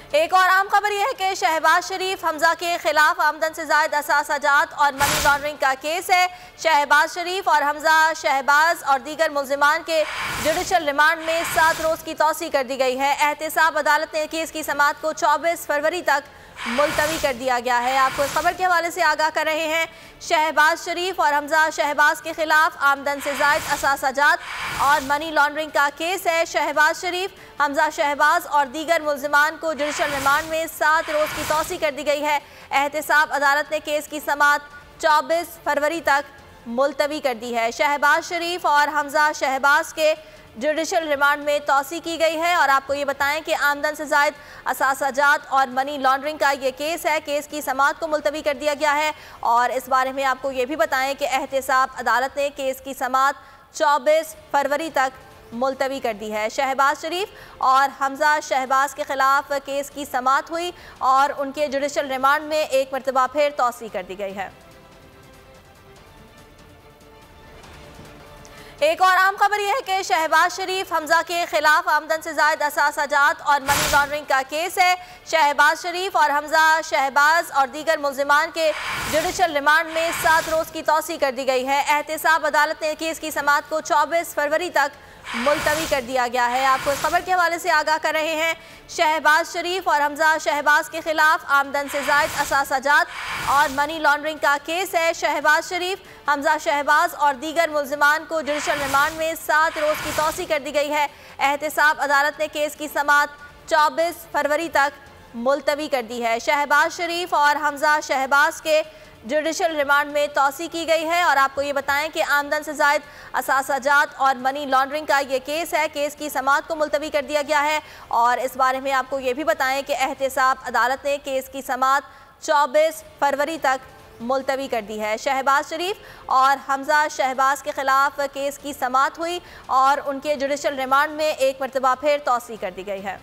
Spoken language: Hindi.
एक और अहम खबर यह है कि शहबाज शरीफ हमजा के खिलाफ आमदन से जायद असासाजात और मनी लॉन्ड्रिंग का केस है। शहबाज शरीफ और हमजा शहबाज और दीगर मुल्जिमान के जुडिशल रिमांड में 7 रोज़ की तौसी कर दी गई है। एहतसाब अदालत ने केस की समाअत को 24 फरवरी तक मुलतवी कर दिया गया है। आपको इस खबर के हवाले से आगाह कर रहे हैं। शहबाज शरीफ और हमजा शहबाज के खिलाफ आमदन से जायद असासाजात और मनी लॉन्ड्रिंग का केस है। शहबाज शरीफ, हमजा शहबाज और दीगर मुल्जिमान को जुडिशल रिमांड में 7 रोज़ की तौसी कर दी गई है। एहतसाब अदालत ने केस की समाअत 24 फरवरी तक मुलतवी कर दी है। शहबाज शरीफ और हमजा शहबाज के जुडिशल रिमांड में तौसी की गई है। और आपको ये बताएं कि आमदन से जायद असासाजात और मनी लॉन्ड्रिंग का ये केस है। केस की समाअत को मुलतवी कर दिया गया है। और इस बारे में आपको ये भी बताएं कि एहतसाब अदालत ने केस की समाअत 24 फरवरी तक मुलतवी कर दी है। शहबाज शरीफ और हमजा शहबाज के खिलाफ केस की समाअत हुई और उनके जुडिशल रिमांड में एक मरतबा फिर तौसी कर दी गई है। एक और अहम खबर यह है कि शहबाज शरीफ हमजा के खिलाफ आमदन से जायद असासाजात और मनी लॉन्ड्रिंग का केस है। शहबाज शरीफ और हमजा शहबाज और दीगर मुल्जिमान के जुडिशल रिमांड में 7 रोज़ की तौसी कर दी गई है। एहतसाब अदालत ने केस की समाअत को 24 फरवरी तक मुलतवी कर दिया गया है। आपको इस खबर के हवाले से आगाह कर रहे हैं। शहबाज शरीफ और हमजा शहबाज के खिलाफ आमदन से जायद असासाजात और मनी लॉन्ड्रिंग का केस है। शहबाज शरीफ, हमजा शहबाज और दीगर मुल्जिमान को जुडिशल रिमांड में 7 रोज़ की तौसी कर दी गई है। एहतसाब अदालत ने केस की समाअत 24 फरवरी तक मुलतवी कर दी है। शहबाज शरीफ और हमजा शहबाज के जुडिशल रिमांड में तौसी की गई है। और आपको ये बताएं कि आमदन से जायद असासाजात और मनी लॉन्ड्रिंग का ये केस है। केस की समाअत को मुलतवी कर दिया गया है। और इस बारे में आपको ये भी बताएं कि एहतसाब अदालत ने केस की समाअत 24 फरवरी तक मुलतवी कर दी है। शहबाज शरीफ और हमजा शहबाज के खिलाफ केस की समाअत हुई और उनके जुडिशल रिमांड में एक मरतबा फिर तौसी कर दी गई है।